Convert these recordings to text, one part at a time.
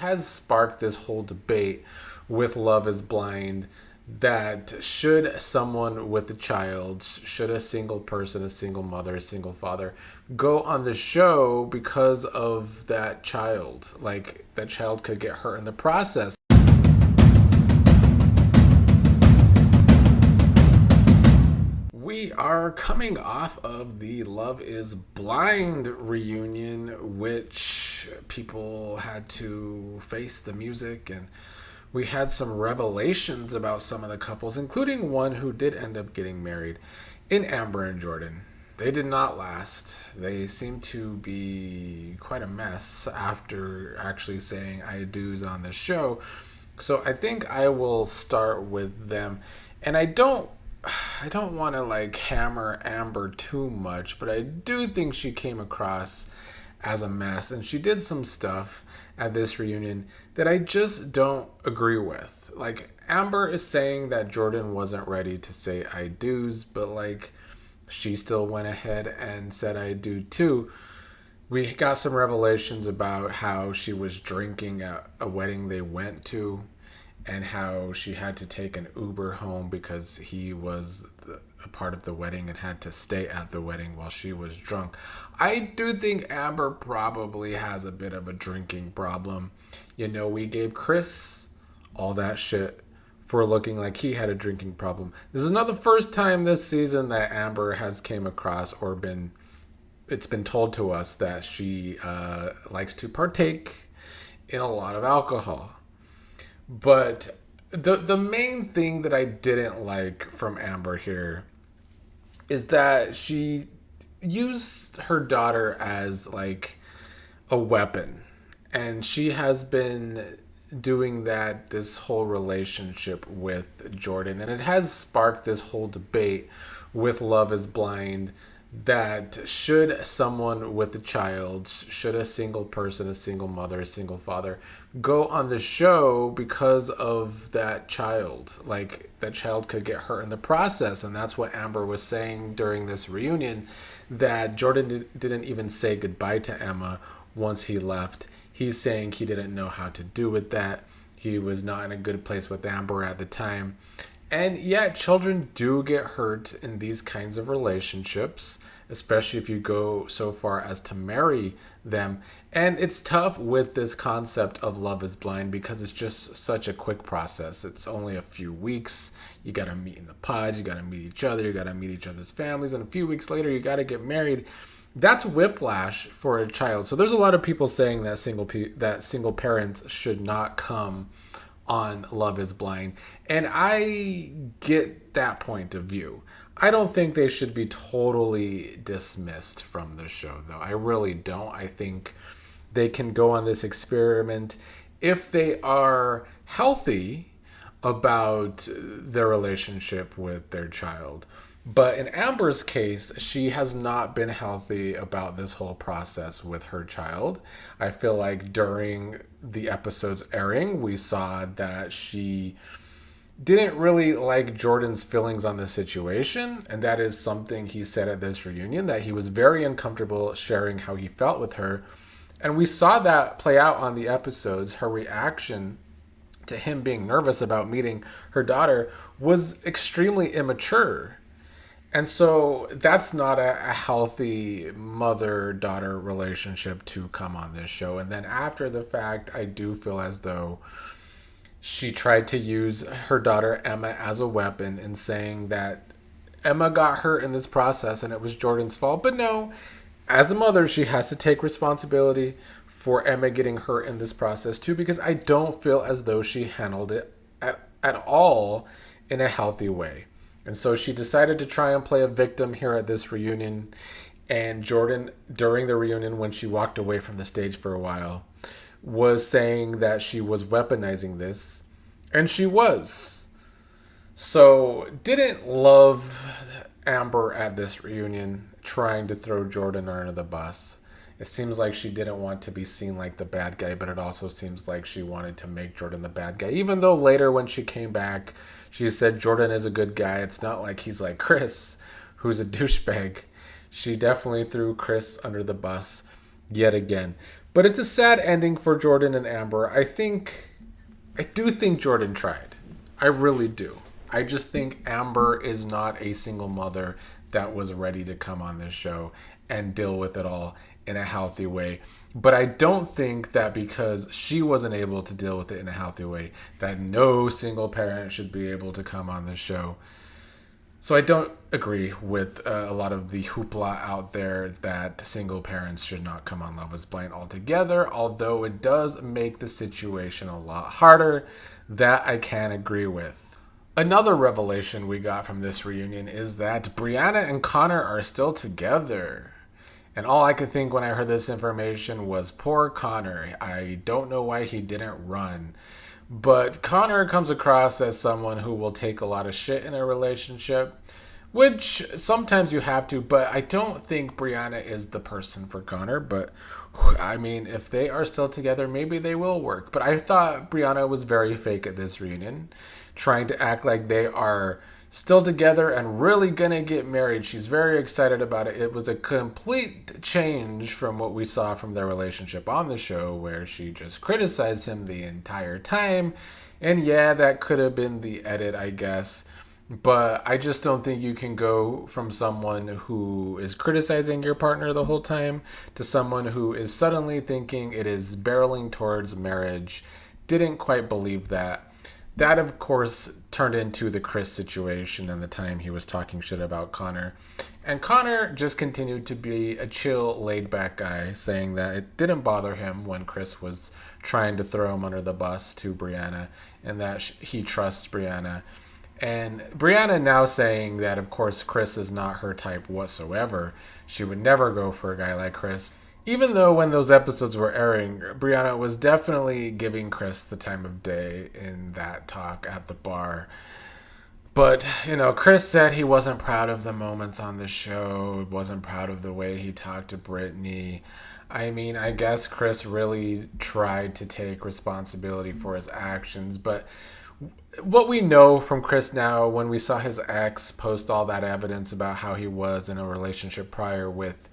has sparked this whole debate with Love is Blind that should someone with a child, should a single person, a single mother, a single father, go on the show because of that child? Like, that child could get hurt in the process. We are coming off of the Love is Blind reunion, which people had to face the music, and we had some revelations about some of the couples, including one who did end up getting married, in Amber and Jordan. They did not last. They seem to be quite a mess after actually saying I do's on the show. So I think I will start with them. And I don't want to like hammer Amber too much, but I do think she came across as a mess, and she did some stuff at this reunion that I just don't agree with. Like, Amber is saying that Jordan wasn't ready to say I do's, but like, she still went ahead and said I do too. We got some revelations about how she was drinking at a wedding they went to, and how she had to take an Uber home because he was a part of the wedding and had to stay at the wedding while she was drunk. I do think Amber probably has a bit of a drinking problem. You know, we gave Chris all that shit for looking like he had a drinking problem. This is not the first time this season that Amber has came across or it's been told to us that she likes to partake in a lot of alcohol. But the main thing that I didn't like from Amber here is that she used her daughter as like a weapon. And she has been doing that this whole relationship with Jordan. And it has sparked this whole debate with Love is Blind that should someone with a child, should a single person, a single mother, a single father, go on the show because of that child? Like, that child could get hurt in the process. And that's what Amber was saying during this reunion, that Jordan didn't even say goodbye to Emma once he left. He's saying he didn't know how to do with that. He was not in a good place with Amber at the time. And yeah, children do get hurt in these kinds of relationships, especially if you go so far as to marry them. And it's tough with this concept of Love is Blind because it's just such a quick process. It's only a few weeks. You got to meet in the pods, you got to meet each other, you got to meet each other's families, and a few weeks later, you got to get married. That's whiplash for a child. So there's a lot of people saying that single parents should not come on Love is Blind. And I get that point of view. I don't think they should be totally dismissed from the show, though. I really don't. I think they can go on this experiment if they are healthy about their relationship with their child. But in Amber's case, she has not been healthy about this whole process with her child. I feel like during the episode's airing, we saw that she didn't really like Jordan's feelings on the situation. And that is something he said at this reunion, that he was very uncomfortable sharing how he felt with her. And we saw that play out on the episodes. Her reaction to him being nervous about meeting her daughter was extremely immature. And so that's not a healthy mother-daughter relationship to come on this show. And then after the fact, I do feel as though she tried to use her daughter Emma as a weapon in saying that Emma got hurt in this process and it was Jordan's fault. But no, as a mother, she has to take responsibility for Emma getting hurt in this process too, because I don't feel as though she handled it at all in a healthy way. And so she decided to try and play a victim here at this reunion. And Jordan, during the reunion, when she walked away from the stage for a while, was saying that she was weaponizing this. And she was. So didn't love Amber at this reunion trying to throw Jordan under the bus. It seems like she didn't want to be seen like the bad guy, but it also seems like she wanted to make Jordan the bad guy. Even though later when she came back, she said Jordan is a good guy. It's not like he's like Chris, who's a douchebag. She definitely threw Chris under the bus yet again. But it's a sad ending for Jordan and Amber. I do think Jordan tried. I really do. I just think Amber is not a single mother that was ready to come on this show and deal with it all in a healthy way. But I don't think that because she wasn't able to deal with it in a healthy way, that no single parent should be able to come on this show. So I don't agree with a lot of the hoopla out there that single parents should not come on Love is Blind altogether, although it does make the situation a lot harder. That I can agree with. Another revelation we got from this reunion is that Briana and Connor are still together. And all I could think when I heard this information was poor Connor. I don't know why he didn't run. But Connor comes across as someone who will take a lot of shit in a relationship, which sometimes you have to, but I don't think Briana is the person for Connor. But I mean, if they are still together, maybe they will work. But I thought Briana was very fake at this reunion, trying to act like they are still together and really gonna get married. She's very excited about it. It was a complete change from what we saw from their relationship on the show, where she just criticized him the entire time. And yeah, that could have been the edit, I guess. But I just don't think you can go from someone who is criticizing your partner the whole time to someone who is suddenly thinking it is barreling towards marriage. Didn't quite believe that. That, of course, turned into the Chris situation and the time he was talking shit about Connor. And Connor just continued to be a chill, laid-back guy, saying that it didn't bother him when Chris was trying to throw him under the bus to Briana, and that he trusts Briana. And Briana now saying that, of course, Chris is not her type whatsoever. She would never go for a guy like Chris. Even though when those episodes were airing, Briana was definitely giving Chris the time of day in that talk at the bar. But, Chris said he wasn't proud of the moments on the show, wasn't proud of the way he talked to Brittany. I mean, I guess Chris really tried to take responsibility for his actions, but what we know from Chris now, when we saw his ex post all that evidence about how he was in a relationship prior with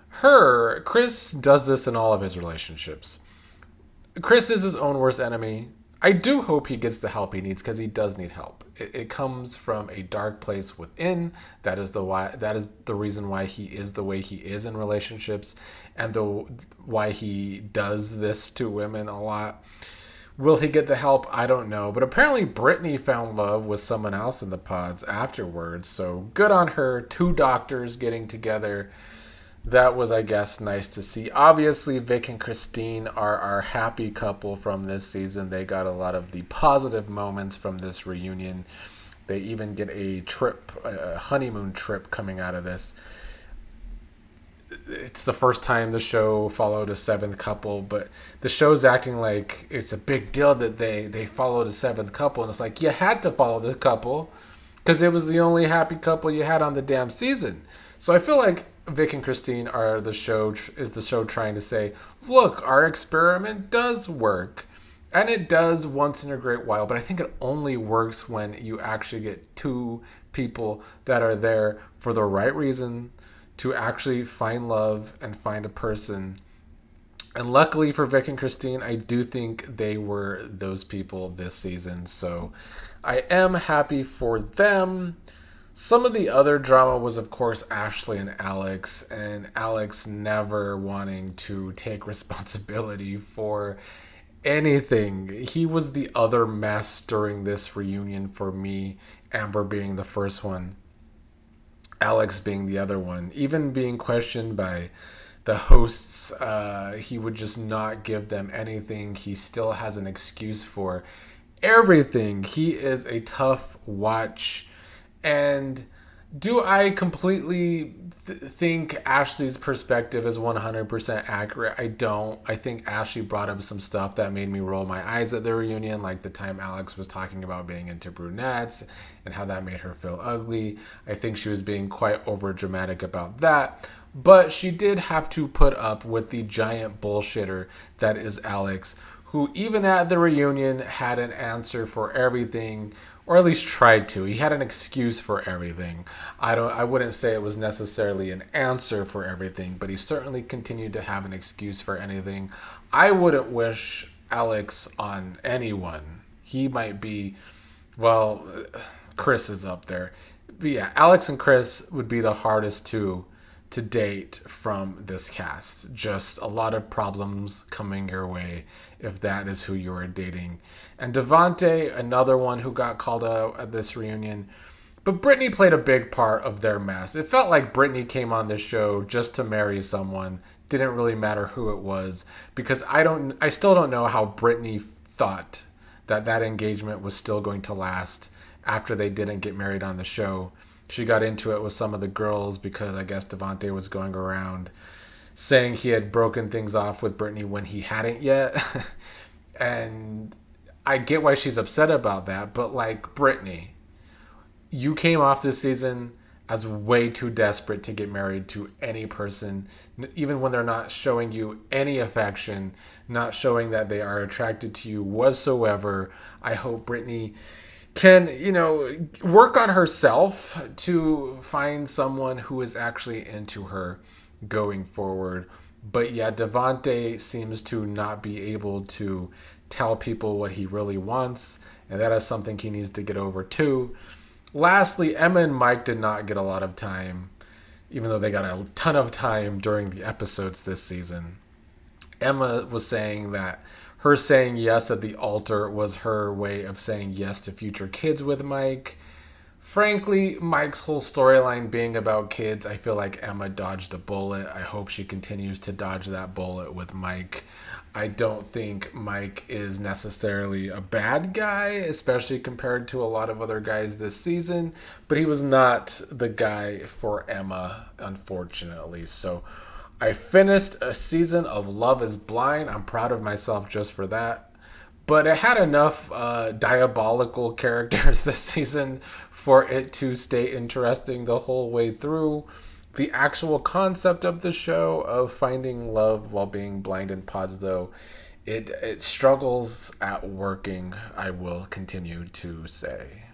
her, Chris does this in all of his relationships. Chris is his own worst enemy. I do hope he gets the help he needs, because he does need help. It comes from a dark place within. That is the reason why he is the way he is in relationships, and why he does this to women a lot. Will he get the help? I don't know. But apparently Brittany found love with someone else in the pods afterwards. So good on her. 2 doctors getting together. That was, I guess, nice to see. Obviously, Vic and Christine are our happy couple from this season. They got a lot of the positive moments from this reunion. They even get a honeymoon trip coming out of this. It's the first time the show followed a 7th couple, but the show's acting like it's a big deal that they followed a 7th couple. And it's like, you had to follow the couple because it was the only happy couple you had on the damn season. So I feel like Vic and Christine are the show trying to say, look, our experiment does work. And it does once in a great while, but I think it only works when you actually get 2 people that are there for the right reason to actually find love and find a person. And luckily for Vic and Christine, I do think they were those people this season. So I am happy for them. Some of the other drama was, of course, Ashley and Alex never wanting to take responsibility for anything. He was the other mess during this reunion for me, Amber being the first one, Alex being the other one. Even being questioned by the hosts, he would just not give them anything. He still has an excuse for everything. He is a tough watch. And do I completely think Ashley's perspective is 100% accurate? I don't. I think Ashley brought up some stuff that made me roll my eyes at the reunion, like the time Alex was talking about being into brunettes and how that made her feel ugly. I think she was being quite over dramatic about that. But she did have to put up with the giant bullshitter that is Alex, who even at the reunion had an answer for everything, or at least tried to. He had an excuse for everything. I wouldn't say it was necessarily an answer for everything, but he certainly continued to have an excuse for anything. I wouldn't wish Alex on anyone. He might be, well, Chris is up there. But yeah, Alex and Chris would be the hardest to date from this cast. Just a lot of problems coming your way if that is who you are dating. And Devonta, another one who got called out at this reunion. But Brittany played a big part of their mess. It felt like Brittany came on this show just to marry someone. Didn't really matter who it was, because I still don't know how Brittany thought that that engagement was still going to last after they didn't get married on the show. She got into it with some of the girls because I guess Devonta was going around saying he had broken things off with Brittany when he hadn't yet. And I get why she's upset about that, but like, Brittany, you came off this season as way too desperate to get married to any person, even when they're not showing you any affection, not showing that they are attracted to you whatsoever. I hope Brittany can, work on herself to find someone who is actually into her going forward. But yeah, Devonta seems to not be able to tell people what he really wants, and that is something he needs to get over too. Lastly, Emma and Mike did not get a lot of time, even though they got a ton of time during the episodes this season. Emma was saying that her saying yes at the altar was her way of saying yes to future kids with Mike. Frankly, Mike's whole storyline being about kids, I feel like Emma dodged a bullet. I hope she continues to dodge that bullet with Mike. I don't think Mike is necessarily a bad guy, especially compared to a lot of other guys this season, but he was not the guy for Emma, unfortunately. So I finished a season of Love is Blind. I'm proud of myself just for that. But it had enough diabolical characters this season for it to stay interesting the whole way through. The actual concept of the show of finding love while being blind and pods, though, it struggles at working, I will continue to say.